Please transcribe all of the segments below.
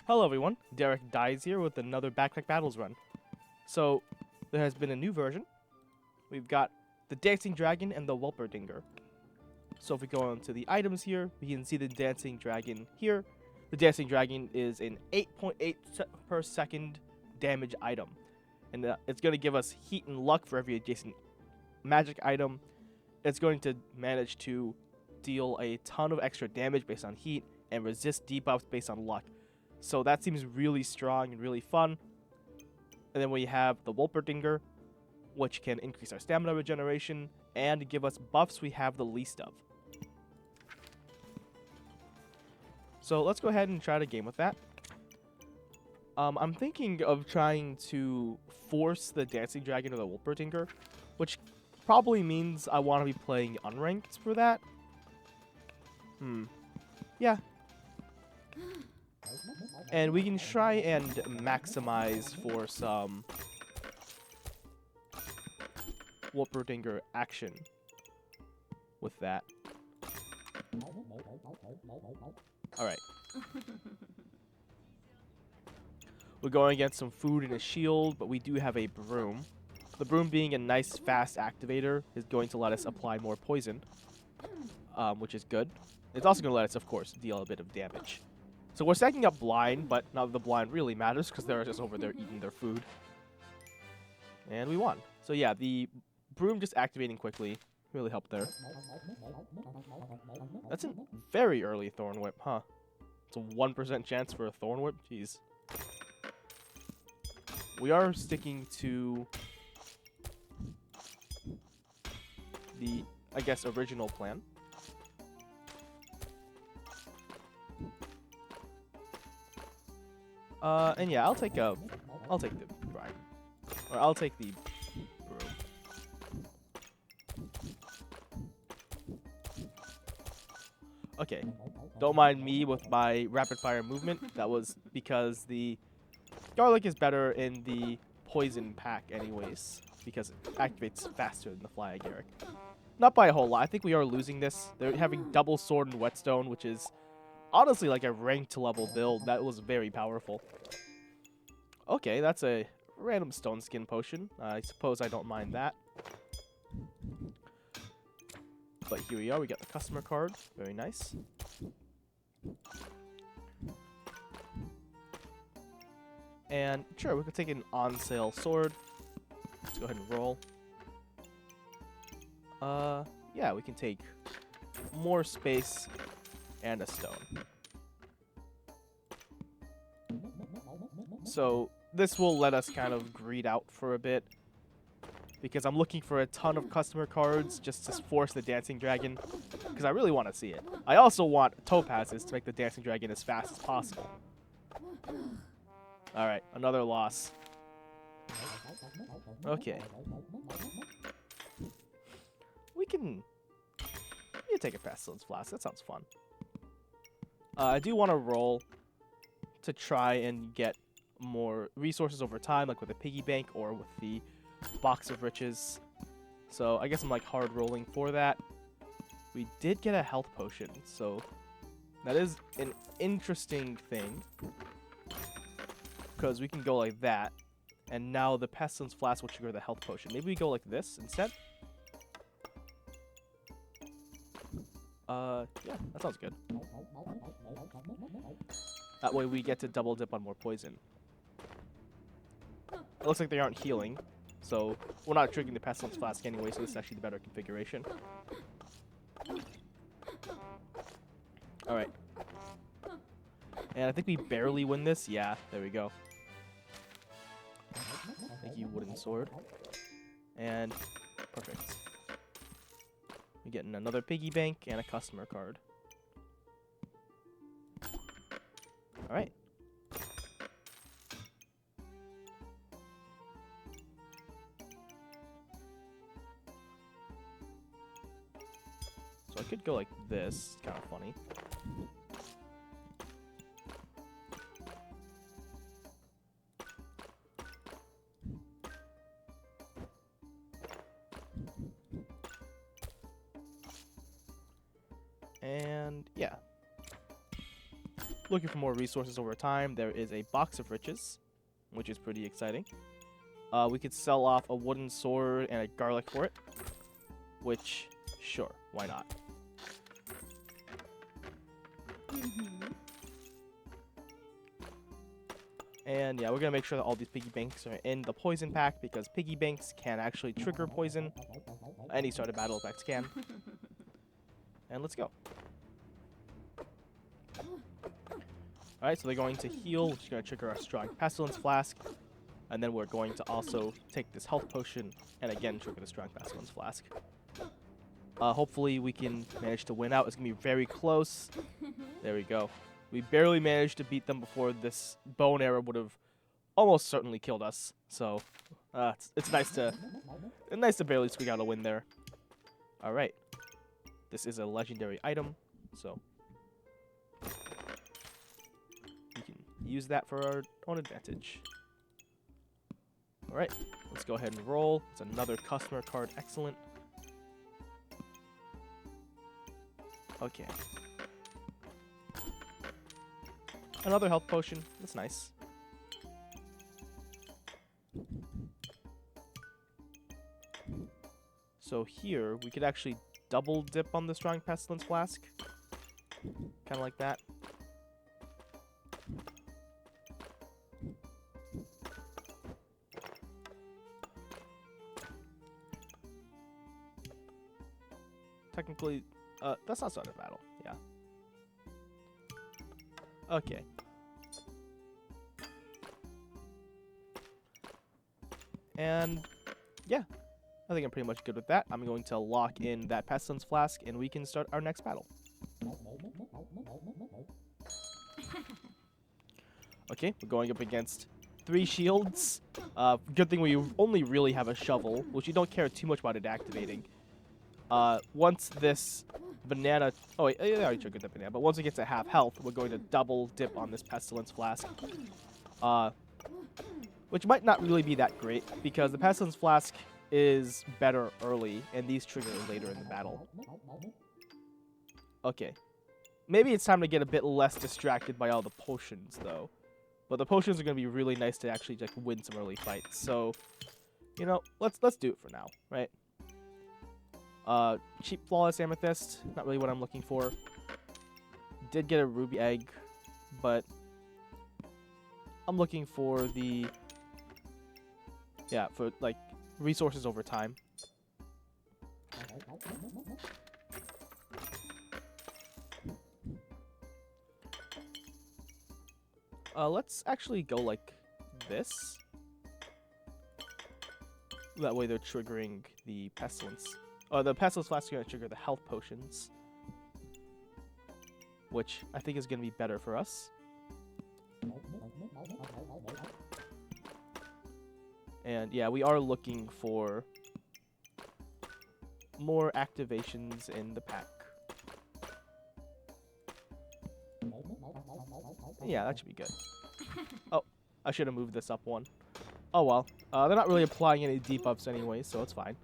Hello everyone, Derek Dies here with another Backpack Battles run. So, there has been a new version. We've got the Dancing Dragon and the Wolpertinger. So if we go on to the items here, we can see the Dancing Dragon here. The Dancing Dragon is an 8.8 per second damage item. And it's going to give us heat and luck for every adjacent magic item. It's going to manage to deal a ton of extra damage based on heat and resist debuffs based on luck. So that seems really strong and really fun. And then we have the Wolpertinger, which can increase our stamina regeneration and give us buffs we have the least of. So let's go ahead and try to game with that. I'm thinking of trying to force the Dancing Dragon or the Wolpertinger, which probably means I want to be playing unranked for that. Yeah. And we can try and maximize for some Wolpertinger action with that. Alright. We're going against some food and a shield, but we do have a broom. The broom, being a nice fast activator, is going to let us apply more poison, which is good. It's also going to let us, of course, deal a bit of damage. So we're stacking up blind, but not that the blind really matters because they're just over there eating their food. And we won. So yeah, the broom just activating quickly really helped there. That's a very early Thorn Whip, huh? It's a 1% chance for a Thorn Whip? Jeez. We are sticking to the, I guess, original plan. And yeah, I'll take the bride. Or I'll take the broom. Okay. Don't mind me with my rapid fire movement. That was because the garlic is better in the poison pack anyways, because it activates faster than the fly agaric. Not by a whole lot. I think we are losing this. They're having double sword and whetstone, which is honestly like a ranked level build. That was very powerful. Okay, that's a random stone skin potion. I suppose I don't mind that. But here we are. We got the customer card. Very nice. And sure, we could take an on sale sword. Let's go ahead and roll. Yeah, we can take more space and a stone. So this will let us kind of greed out for a bit, because I'm looking for a ton of customer cards just to force the Dancing Dragon, because I really want to see it. I also want topazes to make the Dancing Dragon as fast as possible. Alright, another loss. Okay. We can take a Pestilence Flask. That sounds fun. I do want to roll to try and get more resources over time, like with a piggy bank or with the box of riches. So I guess I'm like hard rolling for that. We did get a health potion, so that is an interesting thing, because we can go like that, and now the Pestilence Flask will trigger the health potion. Maybe we go like this instead. Yeah, that sounds good. That way we get to double dip on more poison. It looks like they aren't healing, so we're not triggering the Pestilence Flask anyway, so this is actually the better configuration. Alright. And I think we barely win this. Yeah, there we go. Thank you, wooden sword. And perfect. We're getting another piggy bank and a customer card. Alright. So I could go like this. It's kind of funny. And yeah. looking for more resources over time, there is a box of riches, which is pretty exciting. We could sell off a wooden sword and a garlic for it, which, sure, why not? And yeah, we're going to make sure that all these piggy banks are in the poison pack, because piggy banks can actually trigger poison. Any sort of battle effects can. And let's go. Alright, so they're going to heal, which is going to trigger our strong pestilence flask. And then we're going to also take this health potion and again trigger the strong pestilence flask. Hopefully we can manage to win out. It's going to be very close. There we go. We barely managed to beat them before this bow and arrow would have almost certainly killed us. So it's nice to barely squeak out a win there. All right. This is a legendary item, so we can use that for our own advantage. All right, let's go ahead and roll. It's another customer card. Excellent. Okay. Another health potion. That's nice. So here, we could actually double dip on the strong pestilence flask. Kind of like that. Technically, that's not start of battle. Yeah. Okay. And yeah, I think I'm pretty much good with that. I'm going to lock in that pestilence flask, and we can start our next battle. Okay, we're going up against 3 shields. Good thing we only really have a shovel, which you don't care too much about it activating. Once this banana... Oh, wait, I already triggered the banana. But once it gets to half health, we're going to double dip on this pestilence flask. Which might not really be that great, because the pestilence flask is better early, and these trigger later in the battle. Okay. Maybe it's time to get a bit less distracted by all the potions, though. But the potions are going to be really nice to actually like win some early fights. So, you know, let's do it for now, right? Cheap flawless amethyst, not really what I'm looking for. Did get a ruby egg, but I'm looking for the for like resources over time. Let's actually go like this. That way they're triggering the pestilence. The pestilence flask is going to trigger the health potions, which I think is going to be better for us. And yeah, we are looking for more activations in the pack. Yeah, that should be good. Oh, I should have moved this up one. Oh well. They're not really applying any debuffs anyway, so it's fine.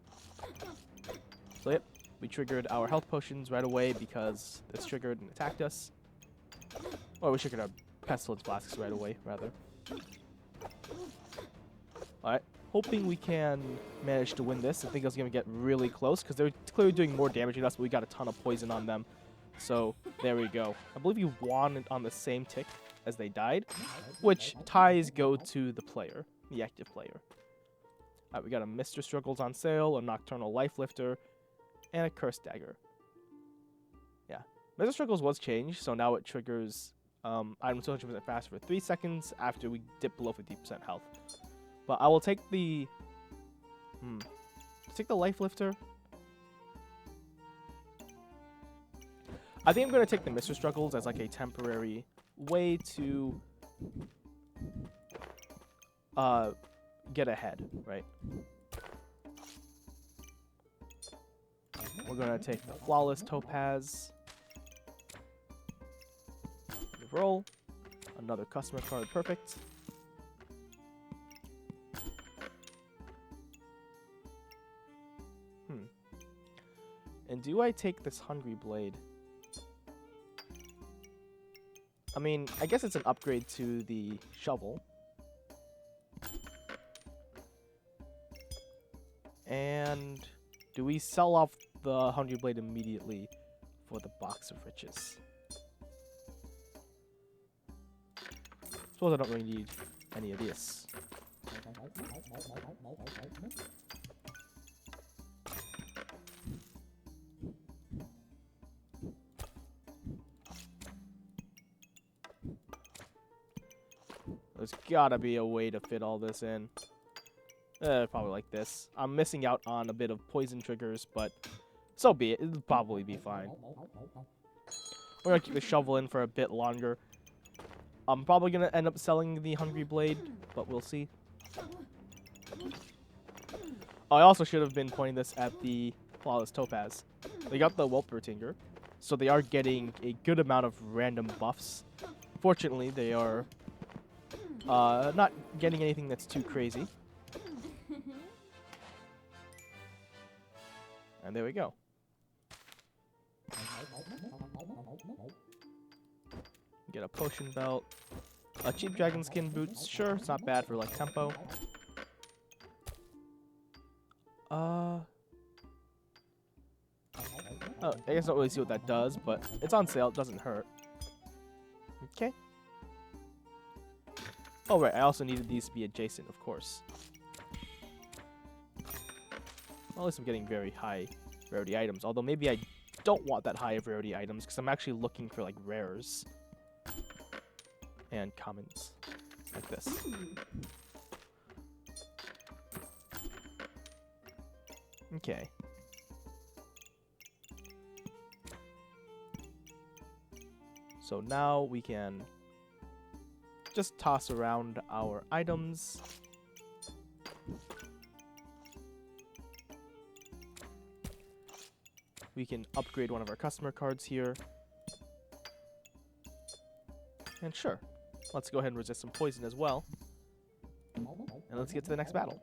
So yep, we triggered our health potions right away because this triggered and attacked us. Or we triggered our pestilence flasks right away, rather. Alright, hoping we can manage to win this. I think it's going to get really close because they're clearly doing more damage than us, but we got a ton of poison on them. So there we go. I believe you won on the same tick as they died, which ties go to the player, the active player. Alright, we got a Mr. Struggles on sale, a Nocturnal Life Lifter, and a Curse Dagger. Yeah. Mr. Struggles was changed, so now it triggers items 200% faster for 3 seconds after we dip below 50% health. But I will take the... take the Life Lifter. I think I'm going to take the Mr. Struggles as like a temporary way to get ahead, right? We're going to take the Flawless Topaz. Roll. Another customer card. Perfect. And do I take this Hungry Blade? I mean, I guess it's an upgrade to the shovel. And do we sell off the Hungry Blade immediately for the Box of Riches? Suppose I don't really need any of this. There's gotta be a way to fit all this in. Probably like this. I'm missing out on a bit of poison triggers, but so be it. It'll probably be fine. We're gonna keep the shovel in for a bit longer. I'm probably gonna end up selling the Hungry Blade, but we'll see. I also should have been pointing this at the Flawless Topaz. They got the Wolpertinger, so they are getting a good amount of random buffs. Fortunately, they are not getting anything that's too crazy. And there we go. Get a potion belt. A cheap dragon skin boots. Sure, it's not bad for like tempo. Oh, I guess I don't really see what that does, but it's on sale. It doesn't hurt. Okay. Oh, right. I also needed these to be adjacent, of course. Well, at least I'm getting very high rarity items. Although maybe I don't want that high of rarity items because I'm actually looking for like rares and commons like this. Okay. So now we can just toss around our items. We can upgrade one of our customer cards here. And sure, let's go ahead and resist some poison as well. And let's get to the next battle.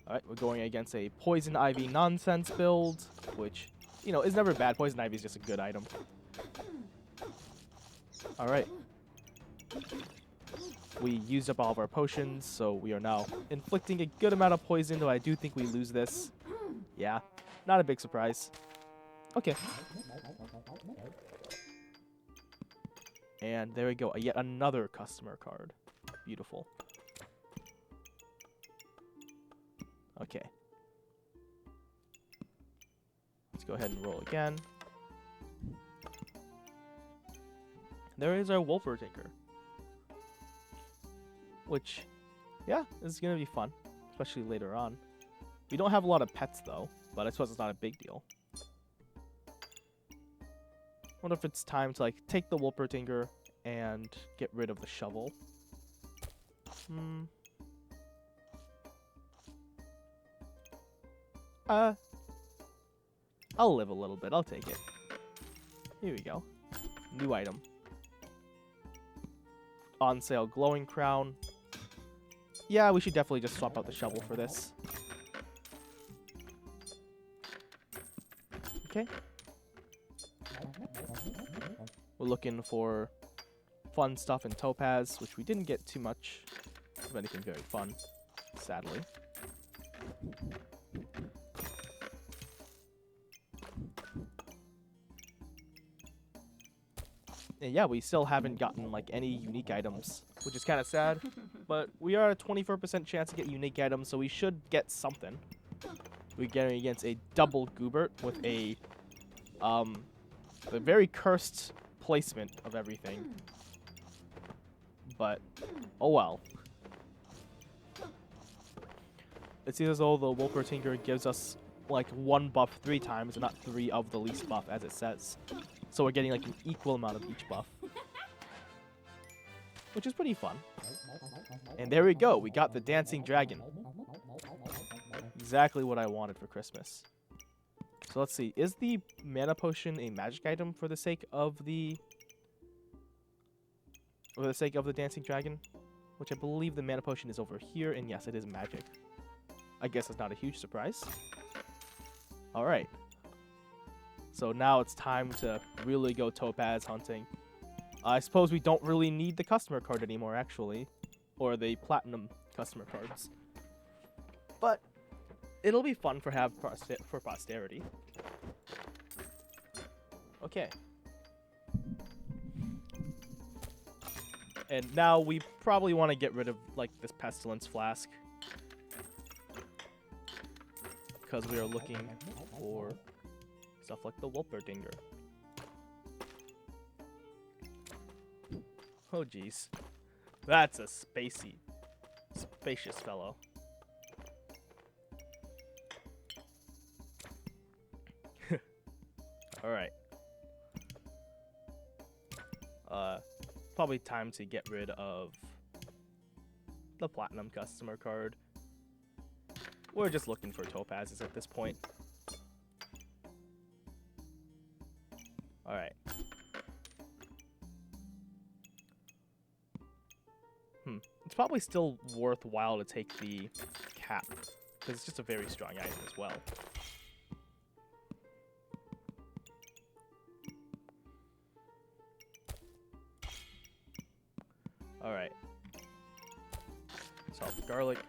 Alright, we're going against a Poison Ivy nonsense build, which, you know, is never bad. Poison Ivy is just a good item. Alright. We used up all of our potions, so we are now inflicting a good amount of poison, though I do think we lose this. Yeah, not a big surprise. Okay. And there we go, yet another customer card. Beautiful. Okay. Let's go ahead and roll again. There is our Wolpertinger. Which, yeah, is going to be fun, especially later on. We don't have a lot of pets, though, but I suppose it's not a big deal. Wonder if it's time to, like, take the Wolpertinger and get rid of the shovel. I'll live a little bit. I'll take it. Here we go. New item. On sale glowing crown. Yeah, we should definitely just swap out the shovel for this. Okay. We're looking for fun stuff in Topaz, which we didn't get too much of anything very fun, sadly. And yeah, we still haven't gotten like any unique items, which is kind of sad. But we are at a 24% chance to get unique items, so we should get something. We're getting against a double Goobert with a very cursed placement of everything. But oh well. It seems as though the Wolpertinger gives us like one buff 3 times and not 3 of the least buff, as it says. So we're getting like an equal amount of each buff, which is pretty fun. And there we go. We got the dancing dragon. Exactly what I wanted for Christmas. So let's see. Is the mana potion a magic item for the sake of the dancing dragon? Which I believe the mana potion is over here, and yes, it is magic. I guess it's not a huge surprise. All right. So now it's time to really go topaz hunting. I suppose we don't really need the customer card anymore, actually. Or the platinum customer cards. But it'll be fun for posterity. Okay. And now we probably want to get rid of, like, this pestilence flask. Because we are looking for stuff like the Wolpertinger. Oh, jeez. That's a spacious fellow. Alright. Probably time to get rid of the platinum customer card. We're just looking for topazes at this point. Alright. It's probably still worthwhile to take the cap, because it's just a very strong item as well. Alright. Salt and garlic.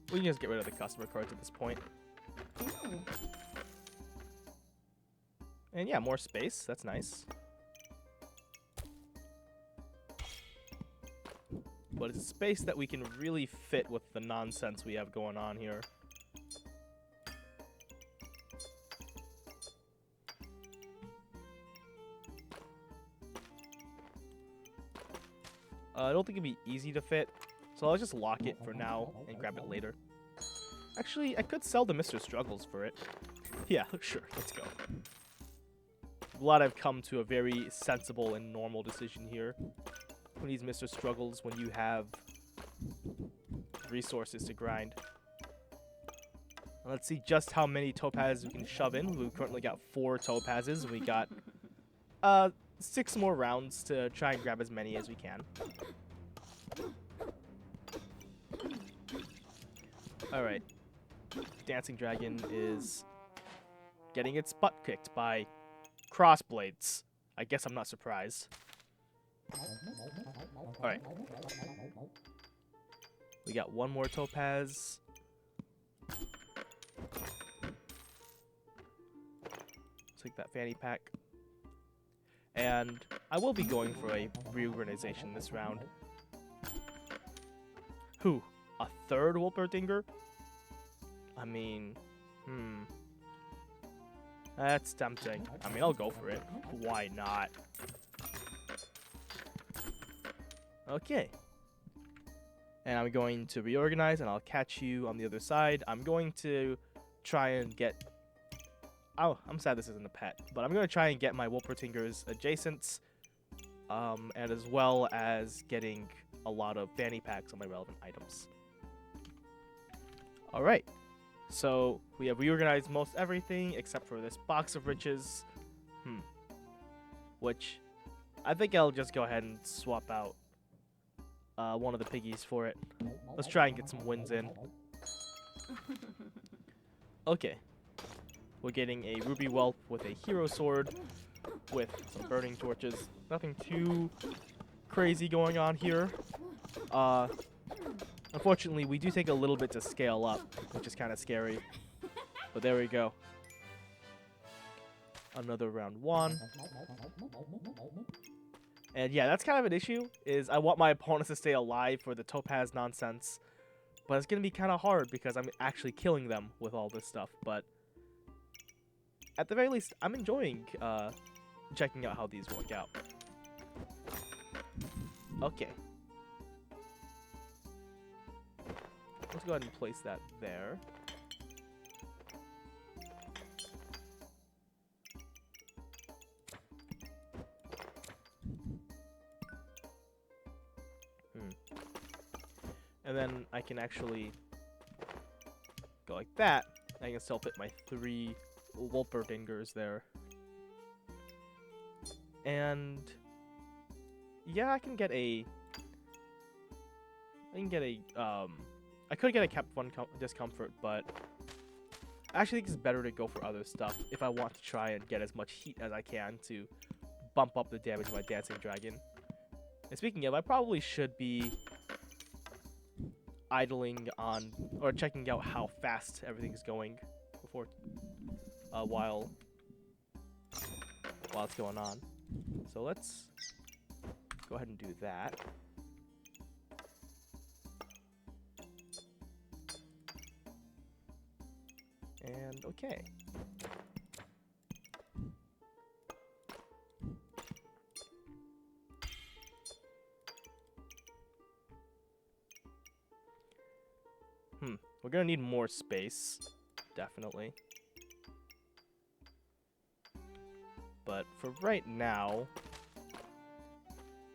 We can just get rid of the customer cards at this point. And yeah, more space. That's nice. But it's a space that we can really fit with the nonsense we have going on here. I don't think it'd be easy to fit, so I'll just lock it for now and grab it later. Actually, I could sell the Mr. Struggles for it. Yeah, sure, let's go. I'm glad I've come to a very sensible and normal decision here. Who needs Mr. Struggles when you have resources to grind? Let's see just how many topazes we can shove in. We've currently got 4 topazes. We got 6 more rounds to try and grab as many as we can. Alright. Dancing Dragon is getting its butt kicked by crossblades. I guess I'm not surprised. Alright. We got 1 more topaz. Take that fanny pack. And I will be going for a reorganization this round. Who? A 3rd Wolpertinger? I mean, that's tempting. I mean, I'll go for it. Why not? Okay. And I'm going to reorganize, and I'll catch you on the other side. I'm going to try and get... Oh, I'm sad this isn't a pet, but I'm going to try and get my Wolpertingers adjacents, and as well as getting a lot of fanny packs on my relevant items. Alright, so we have reorganized most everything except for this box of riches, which I think I'll just go ahead and swap out one of the piggies for it. Let's try and get some wins in. Okay. We're getting a ruby whelp with a hero sword with some burning torches. Nothing too crazy going on here. Unfortunately, we do take a little bit to scale up, which is kind of scary. But there we go. Another round 1. And yeah, that's kind of an issue, is I want my opponents to stay alive for the topaz nonsense. But it's going to be kind of hard because I'm actually killing them with all this stuff. But at the very least, I'm enjoying checking out how these work out. Okay. Let's go ahead and place that there. And then I can actually go like that. I can still fit my 3 Wolpertingers there. And yeah, I can get a I could get a cap 1 discomfort, but I actually think it's better to go for other stuff if I want to try and get as much heat as I can to bump up the damage of my dancing dragon. And speaking of, I probably should be idling on or checking out how fast everything's going before while it's going on. So let's go ahead and do that. And okay. We're gonna need more space, definitely. But for right now,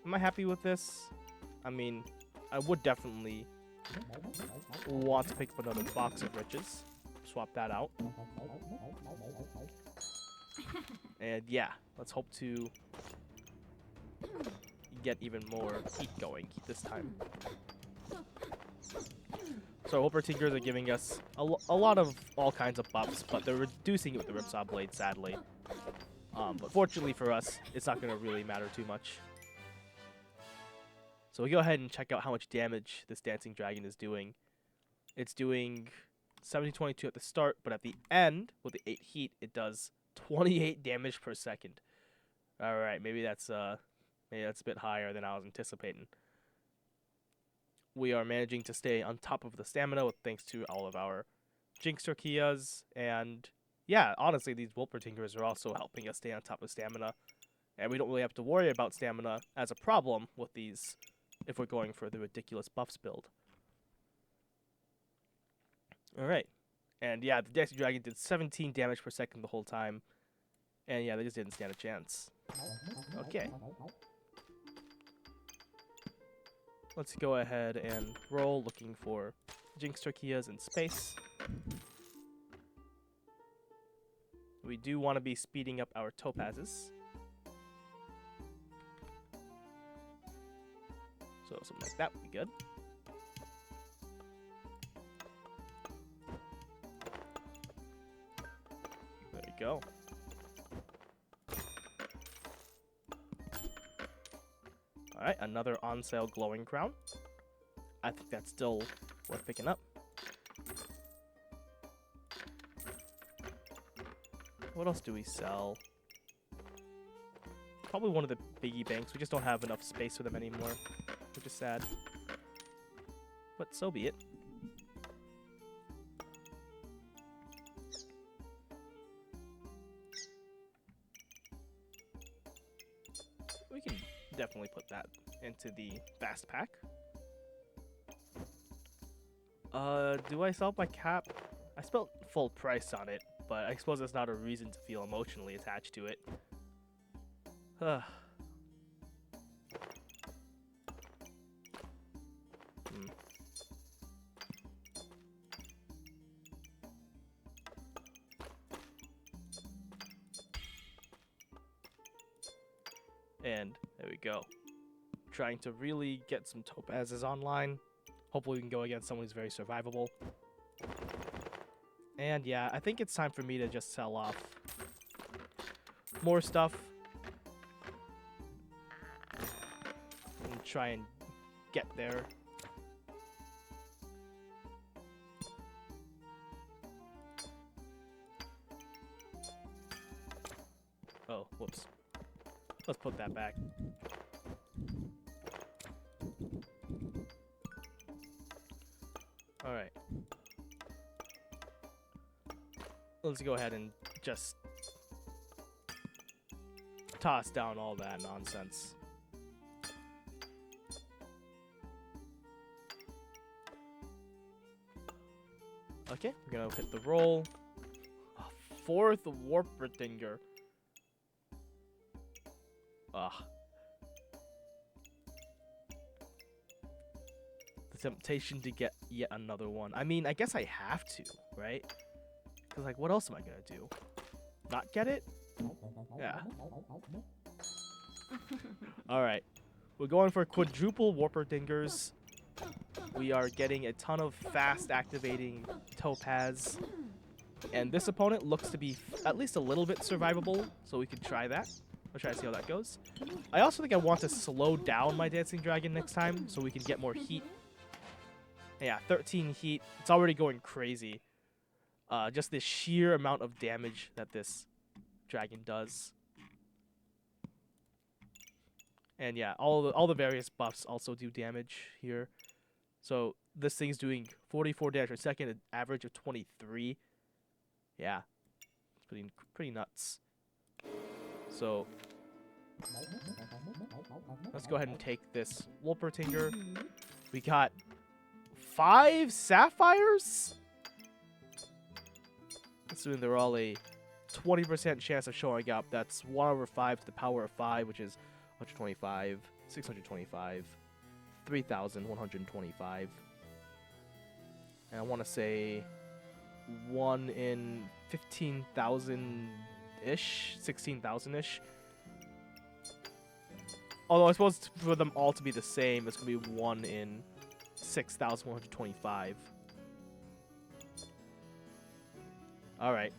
am I happy with this? I mean, I would definitely want to pick up another box of riches. Swap that out. And yeah, let's hope to get even more heat going this time. So Wolpertingers are giving us a lot of all kinds of buffs, but they're reducing it with the Ripsaw Blade, sadly. But fortunately for us, it's not going to really matter too much. So we go ahead and check out how much damage this Dancing Dragon is doing. It's doing 70-22 at the start, but at the end, with the 8 heat, it does 28 damage per second. Alright, maybe that's a bit higher than I was anticipating. We are managing to stay on top of the stamina thanks to all of our Jinx Torquillas, and yeah, honestly, these Wolpertingers are also helping us stay on top of stamina, and we don't really have to worry about stamina as a problem with these if we're going for the ridiculous buffs build. Alright, and yeah, the Dancing Dragon did 17 damage per second the whole time, and yeah, they just didn't stand a chance. Okay. Let's go ahead and roll, looking for Jinx Torquillas in space. We do want to be speeding up our topazes. So something like that would be good. There you go. Alright, another on sale glowing crown. I think that's still worth picking up. What else do we sell? Probably one of the biggie banks. We just don't have enough space for them anymore, which is sad. But so be it. We can definitely put that into the fast pack. Do I sell my cap? I spelled full price on it, but I suppose that's not a reason to feel emotionally attached to it. And there we go. Trying to really get some topazes online. Hopefully we can go against someone who's very survivable. And yeah, I think it's time for me to just sell off more stuff. And try and get there. Oh, whoops. Let's put that back. Alright. Let's go ahead and just toss down all that nonsense. Okay, we're gonna hit the roll. A 4th Wolpertinger. Ugh. The temptation to get yet another one. I mean, I guess I have to, right? Because, like, what else am I gonna do? Not get it? Yeah. Alright. We're going for Quadruple Wolpertingers. We are getting a ton of fast activating topaz. And this opponent looks to be at least a little bit survivable, so we could try that. I'll try to see how that goes. I also think I want to slow down my Dancing Dragon next time so we can get more heat. Yeah, 13 heat. It's already going crazy. Just the sheer amount of damage that this dragon does. And yeah, all the various buffs also do damage here. So this thing's doing 44 damage per second, an average of 23. Yeah, it's pretty nuts. So let's go ahead and take this Wolpertinger. We got 5 sapphires? Assuming they're all a 20% chance of showing up. That's 1 over 5 to the power of 5, which is 125, 625, 3,125. And I want to say 1 in 15,000-ish, 16,000-ish. Although I suppose for them all to be the same, it's going to be 1 in 6,125. Alright.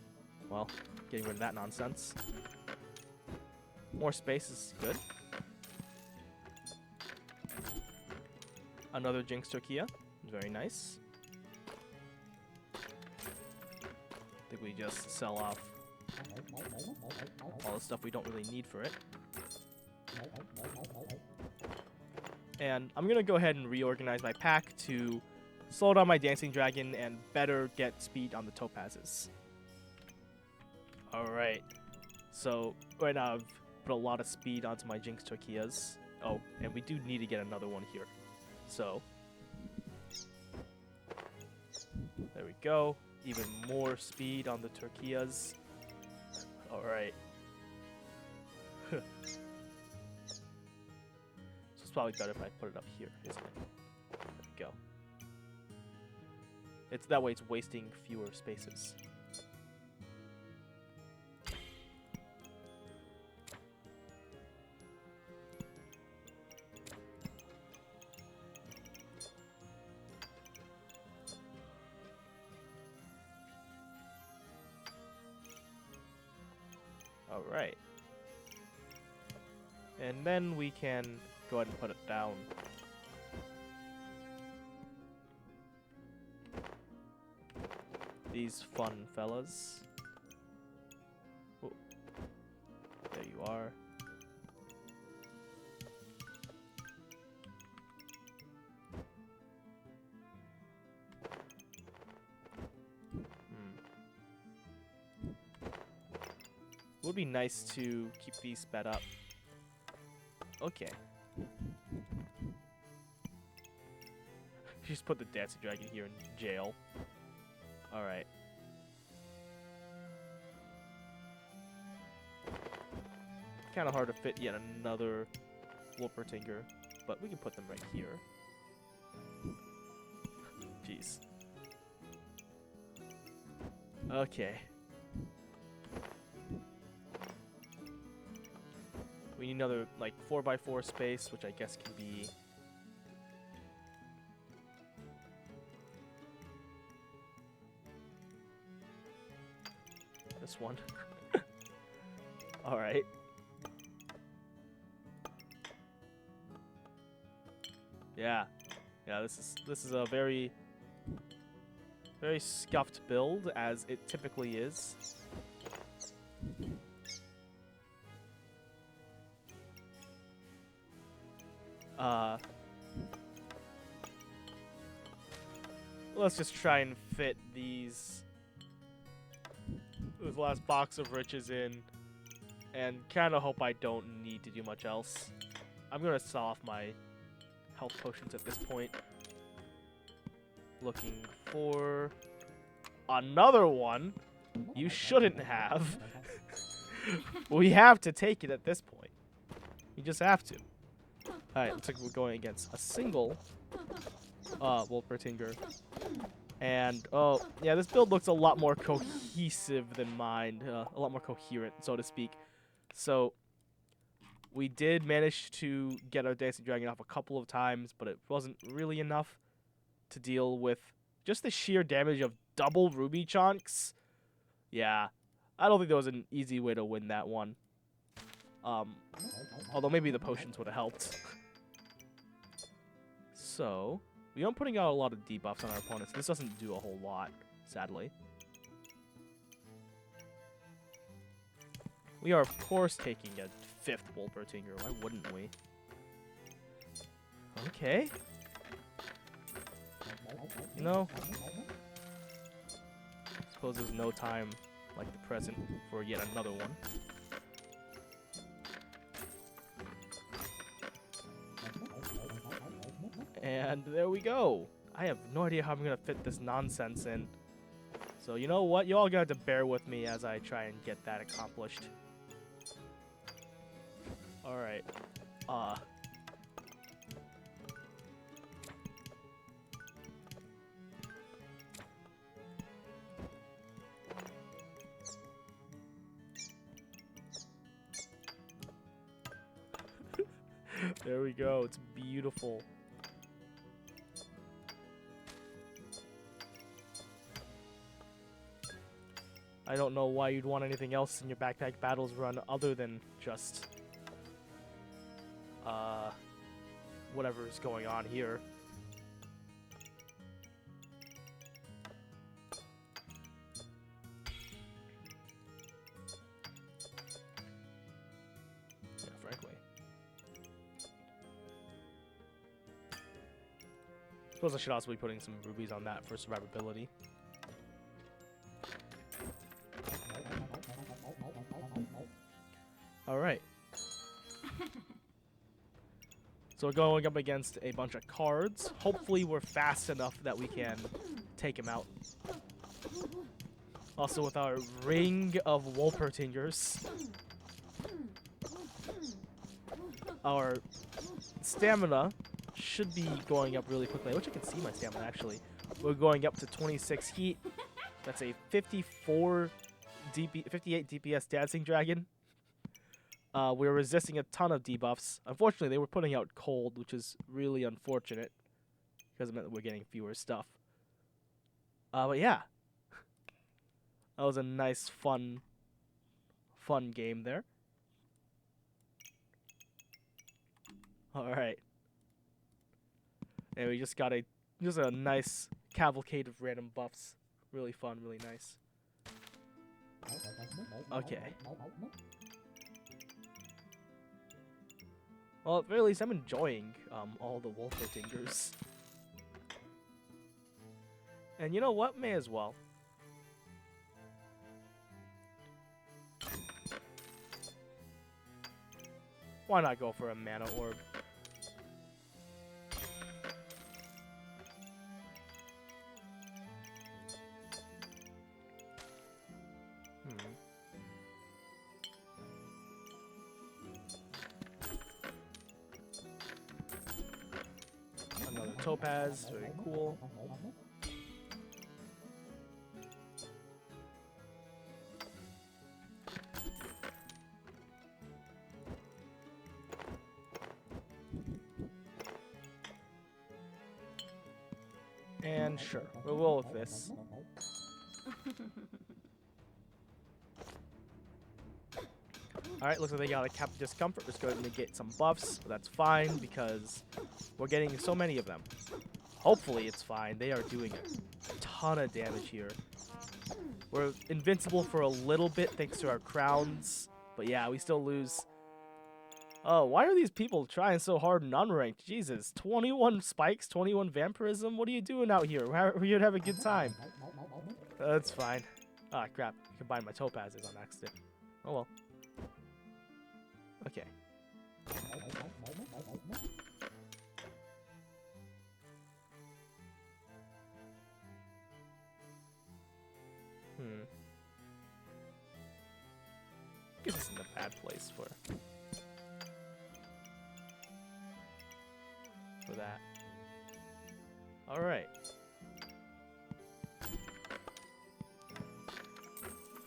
Well, getting rid of that nonsense. More space is good. Another Jinx Turkia. Very nice. I think we just sell off all the stuff we don't really need for it. And I'm going to go ahead and reorganize my pack to slow down my Dancing Dragon and better get speed on the topazes. Alright. So, right now I've put a lot of speed onto my Jinx Turkias. Oh, and we do need to get another one here. So, there we go. Even more speed on the Turkias. Alright. So it's probably better if I put it up here, isn't it? There we go. It's that way it's wasting fewer spaces. Alright. And then we can go ahead and put it down. These fun fellas. Oh. There you are. It would be nice to keep these sped up. Okay. Just put the Dancing Dragon here in jail. Alright. Kind of hard to fit yet another Wolpertinger, but we can put them right here. Jeez. Okay. We need another, like, 4x4 space, which I guess can be... this one. Alright. Yeah. Yeah, this is a very scuffed build, as it typically is. Let's just try and fit this last box of riches in, and kind of hope I don't need to do much else. I'm gonna sell off my health potions at this point. Looking for another one. You shouldn't have. We have to take it at this point. You just have to. Alright, looks like we're going against a single Wolpertinger. And, oh, yeah, this build looks a lot more cohesive than mine. A lot more coherent, so to speak. So, We did manage to get our Dancing Dragon off a couple of times, but it wasn't really enough to deal with just the sheer damage of double ruby chunks. Yeah, I don't think there was an easy way to win that one. Although maybe the potions would have helped. So, we are putting out a lot of debuffs on our opponents. This doesn't do a whole lot, sadly. We are, of course, taking a 5th Wolpertinger. Why wouldn't we? Okay. No. Suppose there's no time like the present for yet another one. And there we go. I have no idea how I'm going to fit this nonsense in. So you know what? You all got to bear with me as I try and get that accomplished. Alright. There we go. It's beautiful. I don't know why you'd want anything else in your backpack battles run other than just whatever is going on here. Yeah, frankly. Suppose I should also be putting some rubies on that for survivability. Alright. So we're going up against a bunch of cards. Hopefully we're fast enough that we can take him out. Also with our ring of Wolpertingers. Our stamina should be going up really quickly. I wish I could see my stamina actually. We're going up to 26 heat. That's a 58 DPS Dancing Dragon. We were resisting a ton of debuffs. Unfortunately, they were putting out cold, which is really unfortunate because it meant that we're getting fewer stuff. But yeah, that was a nice, fun game there. All right, and we just got a nice cavalcade of random buffs. Really fun, really nice. Okay. Well, at the very least, I'm enjoying all the Wolpertingers. And you know what? May as well. Why not go for a mana orb? Another topaz, very cool. And sure, we'll roll with this. Alright, looks like they got a Cap Discomfort. Let's go ahead and negate some buffs, but that's fine because we're getting so many of them. Hopefully it's fine. They are doing a ton of damage here. We're invincible for a little bit thanks to our crowns, but yeah, we still lose. Oh, why are these people trying so hard in unranked? Jesus, 21 spikes, 21 vampirism? What are you doing out here? We're here to have a good time. That's fine. Ah, crap. I combined my topazes on accident. Oh well. Okay. I guess this isn't a bad place for that. Alright.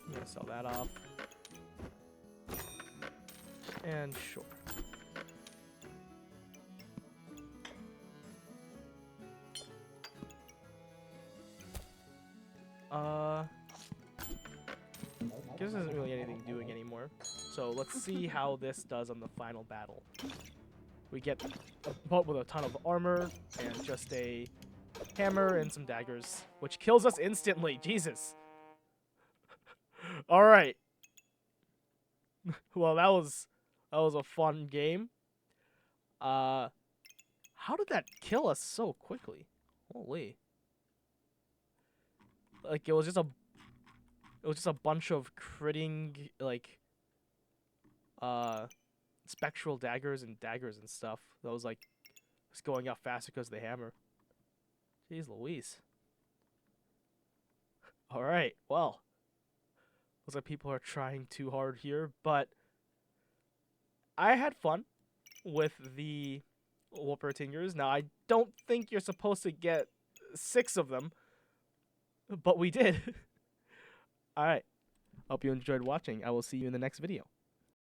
I'm gonna sell that off. And sure. this isn't really anything doing anymore. So let's see how this does on the final battle. We get a boat with a ton of armor and just a hammer and some daggers, which kills us instantly. Jesus. All right. Well, that was a fun game. How did that kill us so quickly? Holy. Like it was just a bunch of critting like spectral daggers and stuff. That was like just going out faster because of the hammer. Jeez Louise. Alright, well. Looks like people are trying too hard here, but I had fun with the Wolpertingers. Now, I don't think you're supposed to get 6 of them, but we did. Alright, hope you enjoyed watching. I will see you in the next video.